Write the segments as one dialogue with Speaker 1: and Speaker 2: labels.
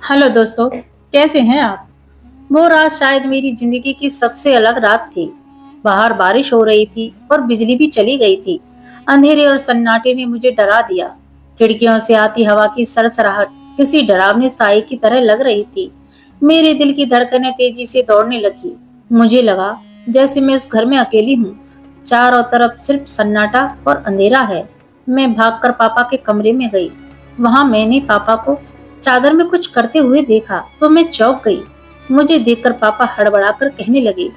Speaker 1: Hello दोस्तों, कैसे हैं आप। वो रात शायद मेरी जिंदगी की सबसे अलग रात थी। बाहर बारिश हो रही थी और बिजली भी चली गई थी। अंधेरे और सन्नाटे ने मुझे डरा दिया। खिड़कियों से आती हवा की सरसराहट किसी डरावने साए की तरह लग रही थी। मेरे दिल की धड़कनें तेजी से दौड़ने लगी। मुझे लगा जैसे मैं उस घर में अकेली हूँ। चारों तरफ सिर्फ सन्नाटा और अंधेरा है। मैं भागकर पापा के कमरे में गई। वहां मैंने पापा को चादर में कुछ करते हुए देखा तो मैं चौंक गई। मुझे देखकर पापा हड़बड़ाकर कहने लगे,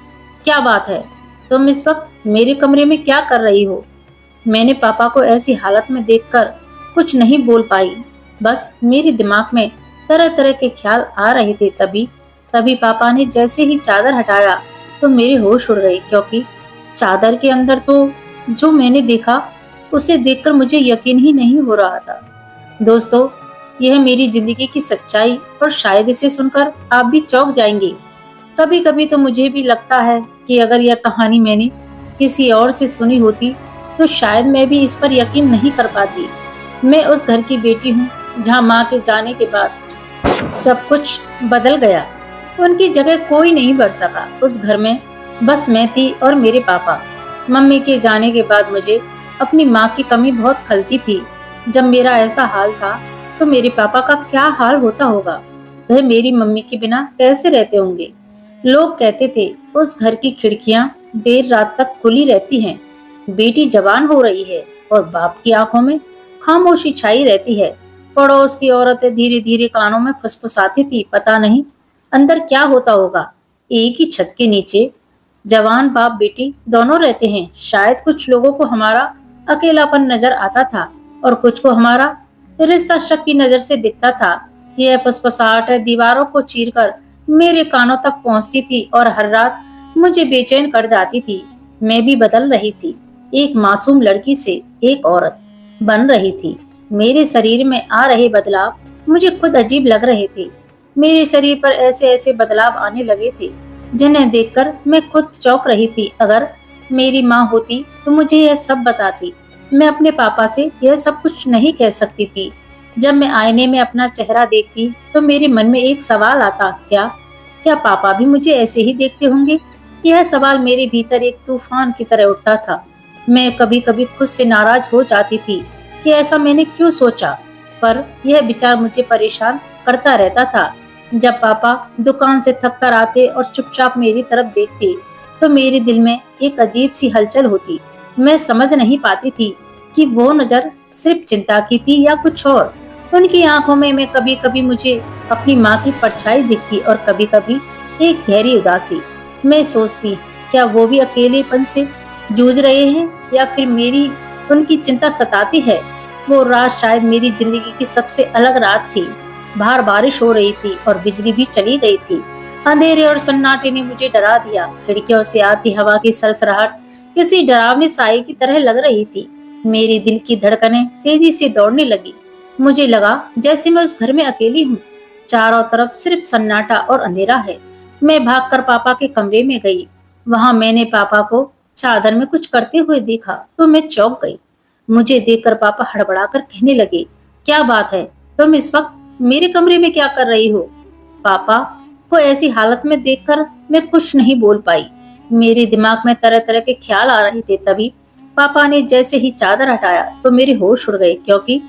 Speaker 1: क्या बात है, तुम इस वक्त मेरे कमरे में क्या कर रही हो। मैंने पापा को ऐसी हालत में देखकर कुछ नहीं बोल पाई। बस मेरे दिमाग में तरह तरह के ख्याल आ रहे थे। तभी तभी पापा ने जैसे ही चादर हटाया तो मेरे होश उड़ गए, क्योंकि चादर के अंदर तो जो मैंने देखा उसे देखकर मुझे यकीन ही नहीं हो रहा था। दोस्तों, यह मेरी जिंदगी की सच्चाई और शायद इसे सुनकर आप भी चौंक जाएंगे। कभी कभी तो मुझे भी लगता है कि अगर यह कहानी मैंने किसी और से सुनी होती तो शायद मैं भी इस पर यकीन नहीं कर पाती। मैं उस घर की बेटी हूँ जहाँ माँ के जाने के बाद सब कुछ बदल गया। उनकी जगह कोई नहीं भर सका। उस घर में बस मैं थी और मेरे पापा। मम्मी के जाने के बाद मुझे अपनी माँ की कमी बहुत खलती थी। जब मेरा ऐसा हाल था तो मेरे पापा का क्या हाल होता होगा। वह मेरी मम्मी के बिना कैसे रहते होंगे। लोग कहते थे उस घर की खिड़कियां देर रात तक खुली रहती हैं। बेटी जवान हो रही है और बाप की आंखों में खामोशी छाई रहती है। पड़ोस की औरतें धीरे धीरे कानों में फुसफुसाती थी, पता नहीं अंदर क्या होता होगा। एक ही छत के नीचे जवान बाप बेटी दोनों रहते हैं। शायद कुछ लोगों को हमारा अकेलापन नजर आता था और कुछ को हमारा रिश्ता शक की नजर से दिखता था। यह फुसफुसाहट दीवारों को चीरकर मेरे कानों तक पहुंचती थी और हर रात मुझे बेचैन कर जाती थी। मैं भी बदल रही थी। एक मासूम लड़की से एक औरत बन रही थी। मेरे शरीर में आ रहे बदलाव मुझे खुद अजीब लग रहे थे। मेरे शरीर पर ऐसे ऐसे बदलाव आने लगे थे जिन्हें देखकर मैं खुद चौंक रही थी। अगर मेरी माँ होती तो मुझे यह सब बताती। मैं अपने पापा से यह सब कुछ नहीं कह सकती थी। जब मैं आईने में अपना चेहरा देखती तो मेरे मन में एक सवाल आता, क्या क्या पापा भी मुझे ऐसे ही देखते होंगे। यह सवाल मेरे भीतर एक तूफान की तरह उठता था। मैं कभी कभी खुद से नाराज हो जाती थी कि ऐसा मैंने क्यों सोचा, पर यह विचार मुझे परेशान करता रहता था। जब पापा दुकान से थक कर आते और चुपचाप मेरी तरफ देखते तो मेरे दिल में एक अजीब सी हलचल होती। मैं समझ नहीं पाती थी कि वो नजर सिर्फ चिंता की थी या कुछ और। उनकी आंखों में मैं कभी कभी मुझे अपनी माँ की परछाई दिखती और कभी कभी एक गहरी उदासी। मैं सोचती, क्या वो भी अकेलेपन से जूझ रहे हैं या फिर मेरी उनकी चिंता सताती है। वो रात शायद मेरी जिंदगी की सबसे अलग रात थी। बाहर बारिश हो रही थी और बिजली भी चली गई थी। अंधेरे और सन्नाटे ने मुझे डरा दिया। खिड़कियों से आती हवा की सरसराहट किसी डरावने साए की तरह लग रही थी। मेरे दिल की धड़कनें तेजी से दौड़ने लगी। मुझे लगा जैसे मैं उस घर में अकेली हूँ। चारों तरफ सिर्फ सन्नाटा और अंधेरा है। मैं भागकर पापा के कमरे में गई। वहां मैंने पापा को चादर में कुछ करते हुए देखा तो मैं चौंक गई। मुझे देखकर पापा हड़बड़ाकर कहने लगे, क्या बात है, तुम इस वक्त मेरे कमरे में क्या कर रही हो। पापा को ऐसी हालत में देखकर मैं कुछ नहीं बोल पाई। मेरे दिमाग में तरह तरह के ख्याल आ रहे थे। तभी पापा ने जैसे ही चादर हटाया तो मेरे होश उड़ गए, क्योंकि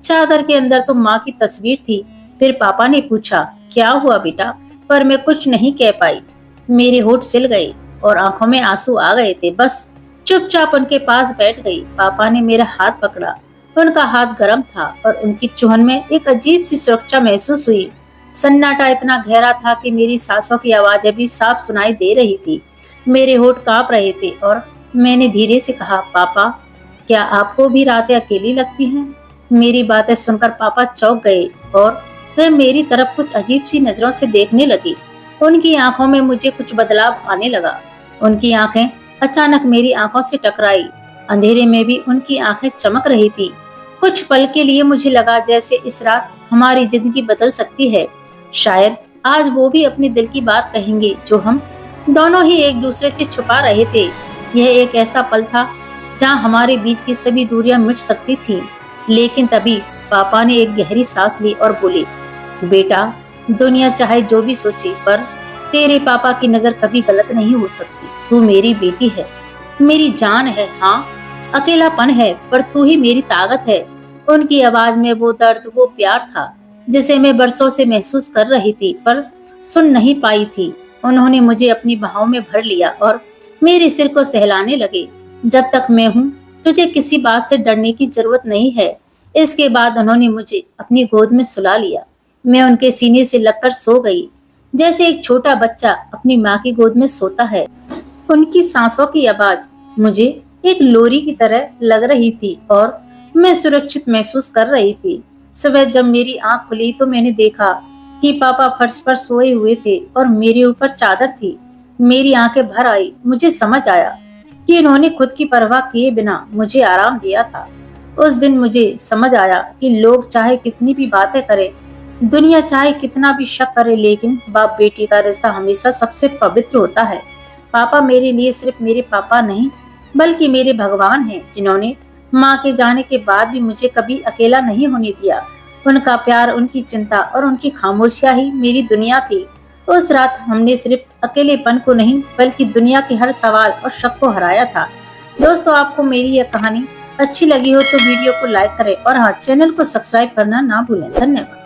Speaker 1: चादर के अंदर तो माँ की तस्वीर थी। फिर पापा ने पूछा, क्या हुआ बेटा, पर मैं कुछ नहीं कह पाई। मेरे होठ सिल गए और आंखों में आंसू आ गए थे। बस चुपचाप उनके पास बैठ गई। पापा ने मेरा हाथ पकड़ा। उनका हाथ गर्म था और उनकी चुहन में एक अजीब सी सुरक्षा महसूस हुई। सन्नाटा इतना गहरा था कि मेरी सांसों की आवाजें भी साफ सुनाई दे रही थी। मेरे होठ कांप रहे थे और मैंने धीरे से कहा, पापा, क्या आपको भी रातें अकेली लगती हैं। मेरी बातें सुनकर पापा चौंक गए और वह मेरी तरफ कुछ अजीब सी नजरों से देखने लगी। उनकी आंखों में मुझे कुछ बदलाव आने लगा। उनकी आंखें अचानक मेरी आंखों से टकराई। अंधेरे में भी उनकी आंखें चमक रही थी। कुछ पल के लिए मुझे लगा जैसे इस रात हमारी जिंदगी बदल सकती है। शायद आज वो भी अपने दिल की बात कहेंगे जो हम दोनों ही एक दूसरे से छुपा रहे थे। यह एक ऐसा पल था जहाँ हमारे बीच की सभी दूरियां मिट सकती थी। लेकिन तभी पापा ने एक गहरी सांस ली और बोले, बेटा, दुनिया चाहे जो भी सोचे, पर तेरे पापा की नजर कभी गलत नहीं हो सकती। तू मेरी बेटी है, मेरी जान है। हाँ, अकेलापन है, पर तू ही मेरी ताकत है। उनकी आवाज में वो दर्द, वो प्यार था जिसे मैं बरसों से महसूस कर रही थी, पर सुन नहीं पाई थी। उन्होंने मुझे अपनी बाहों में भर लिया और मेरे सिर को सहलाने लगे। जब तक मैं हूँ, तुझे किसी बात से डरने की जरूरत नहीं है। इसके बाद उन्होंने मुझे अपनी गोद में सुला लिया। मैं उनके सीने से लगकर सो गई, जैसे एक छोटा बच्चा अपनी माँ की गोद में सोता है। उनकी सांसों की आवाज मुझे एक लोरी की तरह लग रही थी और मैं सुरक्षित महसूस कर रही थी। सुबह जब मेरी आंख खुली तो मैंने देखा कि पापा फर्श पर सोए हुए थे और मेरे ऊपर चादर थी। मेरी आंखें भर आई। मुझे समझ आया कि इन्होंने खुद की परवाह किए बिना मुझे आराम दिया था। उस दिन मुझे समझ आया कि लोग चाहे कितनी भी बातें करें, दुनिया चाहे कितना भी शक करे, लेकिन बाप बेटी का रिश्ता हमेशा सबसे पवित्र होता है। पापा मेरे लिए सिर्फ मेरे पापा नहीं, बल्कि मेरे भगवान हैं, जिन्होंने माँ के जाने के बाद भी मुझे कभी अकेला नहीं होने दिया। उनका प्यार, उनकी चिंता और उनकी खामोशियां ही मेरी दुनिया थी। उस रात हमने सिर्फ अकेलेपन को नहीं, बल्कि दुनिया के हर सवाल और शक को हराया था। दोस्तों, आपको मेरी यह कहानी अच्छी लगी हो तो वीडियो को लाइक करें और हाँ, चैनल को सब्सक्राइब करना ना भूलें। धन्यवाद।